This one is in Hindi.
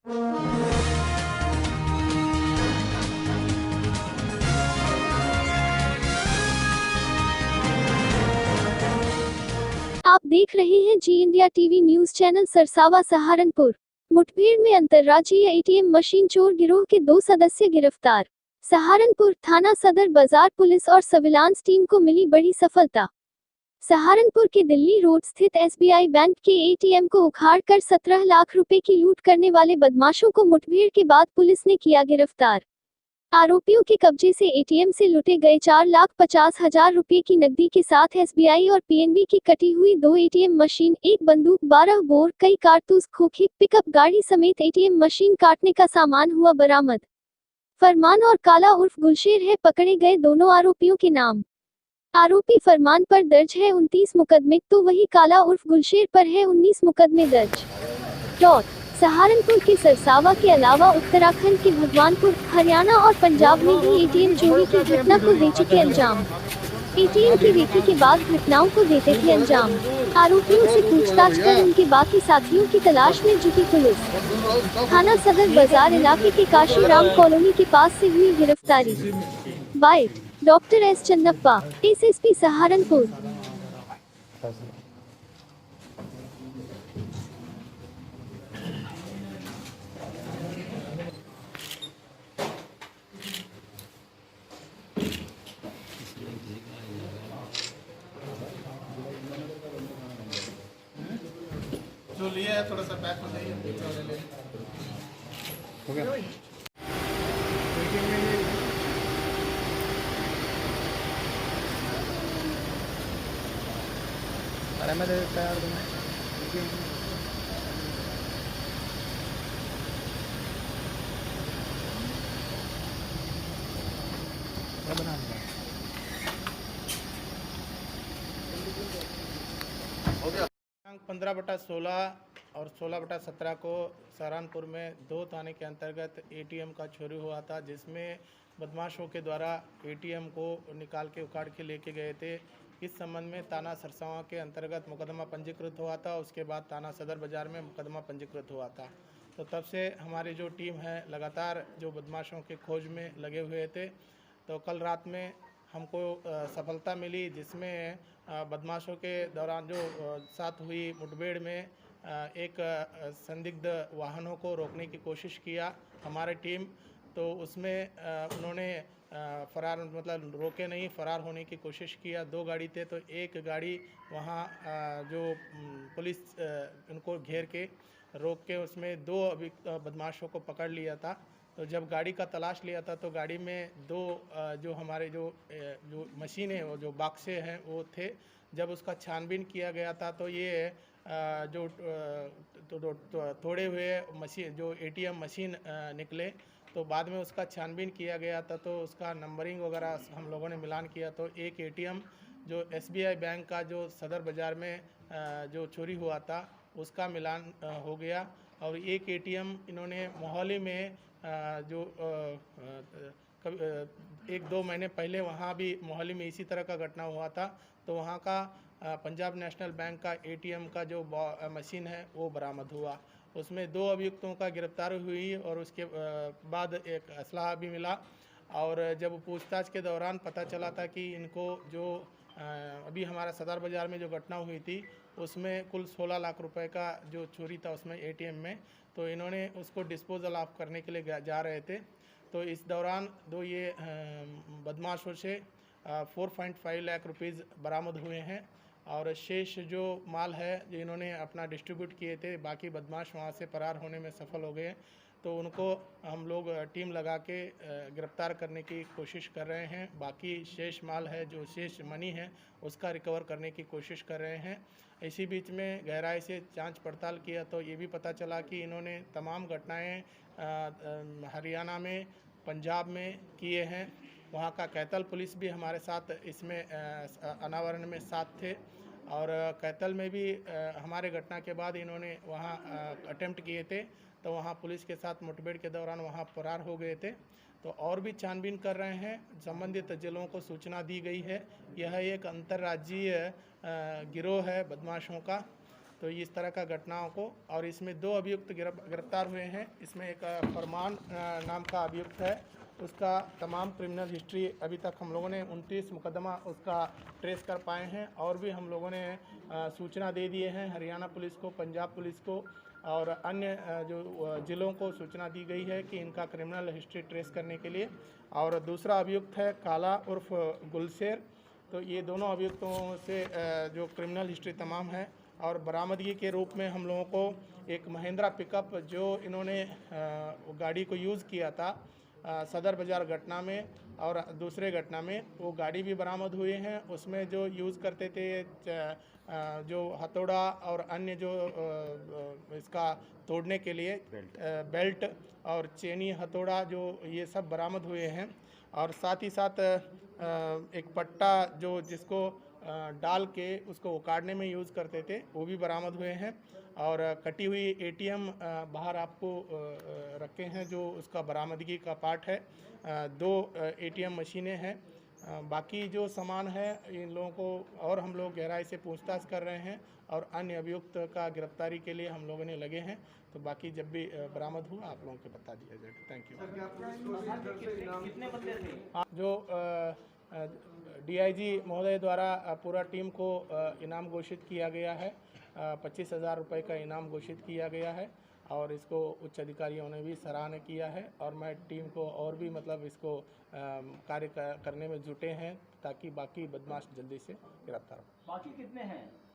आप देख रहे हैं Zee India TV news channel Sarsawa Saharanpur. मुठभेड़ में अंतर्राज्यीय एटीएम मशीन चोर गिरोह के 2 सदस्य गिरफ्तार। सहारनपुर थाना सदर बाजार पुलिस और सर्विलांस टीम को मिली बड़ी सफलता। सहारनपुर के दिल्ली रोड स्थित एसबीआई बैंक के एटीएम को उखाड़कर 17 लाख रुपए की लूट करने वाले बदमाशों को मुठभेड़ के बाद पुलिस ने किया गिरफ्तार। आरोपियों के कब्जे से एटीएम से लूटे गए 4,50,000 रुपए की नकदी के साथ एसबीआई और पीएनबी की कटी हुई 2 एटीएम मशीन, एक बंदूक, 12 बोर, कई कारतूस, खोखे, पिकअप गाड़ी समेत एटीएम मशीन काटने का सामान हुआ बरामद। फरमान और काला उर्फ गुलशेर है पकड़े गए दोनों आरोपियों के नाम। आरोपी फरमान पर दर्ज है 29 मुकदमे, तो वही काला उर्फ गुलशेर पर है 19 मुकदमे दर्ज। सहारनपुर के सरसावा के अलावा उत्तराखंड के भगवानपुर, हरियाणा और पंजाब में भी एटीएम चोरी की घटना को दे चुके अंजाम। एटीएम की रेकी के बाद घटनाओं को देते थे अंजाम। आरोपियों से पूछताछ कर उनके बाकी साथियों की तलाश में जुटी पुलिस। थाना सदर बाजार इलाके के काशीराम कॉलोनी के पास से हुई गिरफ्तारी। Bite doctor S Channappa, SSP Saharanpur. जो लिया है थोड़ा सा पैक हो जाइए। हो गया। अरे मैं तैयार बना 15/16 और 16/17 को सहारनपुर में 2 थाने के अंतर्गत एटीएम का चोरी हुआ था, जिसमें बदमाशों के द्वारा एटीएम को निकाल के उखाड़ के लेके गए थे। इस संबंध में थाना सरसावा के अंतर्गत मुकदमा पंजीकृत हुआ था। उसके बाद थाना सदर बाजार में मुकदमा पंजीकृत हुआ था। तो तब से हमारी जो टीम है लगातार जो बदमाशों के खोज में लगे हुए थे। तो कल रात में हमको सफलता मिली, जिसमें बदमाशों के दौरान जो साथ हुई मुठभेड़ में एक संदिग्ध वाहनों को रोकने की कोशिश किया हमारी टीम। तो उसमें उन्होंने फरार मतलब रोके नहीं, फरार होने की कोशिश किया। 2 गाड़ी थे, तो एक गाड़ी वहाँ जो पुलिस उनको घेर के रोक के उसमें 2 बदमाशों को पकड़ लिया था। तो जब गाड़ी का तलाश लिया था तो गाड़ी में 2 जो हमारे जो मशीनें हैं, वो जो बक्से हैं वो थे। जब उसका छानबीन किया गया था तो ये जो तोड़े हुए मशीन जो एटीएम मशीन निकले। तो बाद में उसका छानबीन किया गया था, तो उसका नंबरिंग वगैरह हम लोगों ने मिलान किया। तो एक एटीएम जो एसबीआई बैंक का जो सदर बाज़ार में जो चोरी हुआ था उसका मिलान हो गया। और एक एटीएम इन्होंने मोहाली में जो 1-2 महीने पहले वहाँ भी मोहाली में इसी तरह का घटना हुआ था। तो वहाँ का पंजाब नेशनल बैंक का एटीएम का जो मशीन है वो बरामद हुआ। उसमें 2 अभियुक्तों का गिरफ्तारी हुई और उसके बाद एक असलहा भी मिला। और जब पूछताछ के दौरान पता चला था कि इनको जो अभी हमारा सदर बाज़ार में जो घटना हुई थी उसमें कुल 16 लाख रुपए का जो चोरी था उसमें एटीएम में, तो इन्होंने उसको डिस्पोजल ऑफ करने के लिए जा रहे थे। तो इस दौरान 2 ये बदमाशों से 4.5 लाख रुपीज़ बरामद हुए हैं। और शेष जो माल है जो इन्होंने अपना डिस्ट्रीब्यूट किए थे, बाकी बदमाश वहाँ से फरार होने में सफल हो गए। तो उनको हम लोग टीम लगा के गिरफ्तार करने की कोशिश कर रहे हैं। बाकी शेष माल है, जो शेष मनी है, उसका रिकवर करने की कोशिश कर रहे हैं। इसी बीच में गहराई से जांच पड़ताल किया तो ये भी पता चला कि इन्होंने तमाम घटनाएं हरियाणा में, पंजाब में किए हैं। वहाँ का कैथल पुलिस भी हमारे साथ इसमें अनावरण में साथ थे। और कैथल में भी हमारे घटना के बाद इन्होंने वहाँ अटेम्प्ट किए थे, तो वहाँ पुलिस के साथ मुठभेड़ के दौरान वहाँ फरार हो गए थे। तो और भी छानबीन कर रहे हैं, संबंधित जिलों को सूचना दी गई है। यह एक अंतर्राज्यीय गिरोह है बदमाशों का। तो इस तरह का घटनाओं को, और इसमें 2 अभियुक्त गिरफ्तार हुए हैं। इसमें एक फरमान नाम का अभियुक्त है, उसका तमाम क्रिमिनल हिस्ट्री अभी तक हम लोगों ने 29 मुकदमा उसका ट्रेस कर पाए हैं, और भी हम लोगों ने सूचना दे दिए हैं हरियाणा पुलिस को, पंजाब पुलिस को और अन्य जो ज़िलों को सूचना दी गई है कि इनका क्रिमिनल हिस्ट्री ट्रेस करने के लिए। और दूसरा अभियुक्त है काला उर्फ गुलशेर। तो ये दोनों अभियुक्तों से जो क्रिमिनल हिस्ट्री तमाम है, और बरामदगी के रूप में हम लोगों को एक महिंद्रा पिकअप जो इन्होंने गाड़ी को यूज़ किया था सदर बाज़ार घटना में और दूसरे घटना में, वो गाड़ी भी बरामद हुए हैं। उसमें जो यूज़ करते थे जो हथौड़ा और अन्य जो इसका तोड़ने के लिए बेल्ट और चेनी हथौड़ा, जो ये सब बरामद हुए हैं। और साथ ही साथ एक पट्टा जो जिसको डाल के उसको उखाड़ने में यूज़ करते थे, वो भी बरामद हुए हैं। और कटी हुई एटीएम बाहर आपको रखे हैं, जो उसका बरामदगी का पार्ट है। 2 एटीएम मशीनें हैं। बाकी जो सामान है इन लोगों को और हम लोग गहराई से पूछताछ कर रहे हैं, और अन्य अभियुक्त का गिरफ्तारी के लिए हम लोगों ने लगे हैं। तो बाकी जब भी बरामद हुआ आप लोगों को बता दिया जाएगा। Thank you. कितने बंदे थे? जो डीआईजी महोदय द्वारा पूरा टीम को इनाम घोषित किया गया है। 25,000 रुपये का इनाम घोषित किया गया है, और इसको उच्च अधिकारियों ने भी सराहना किया है। और मैं टीम को और भी मतलब इसको कार्य करने में जुटे हैं, ताकि बाकी बदमाश जल्दी से गिरफ्तार हो। बाकी कितने हैं?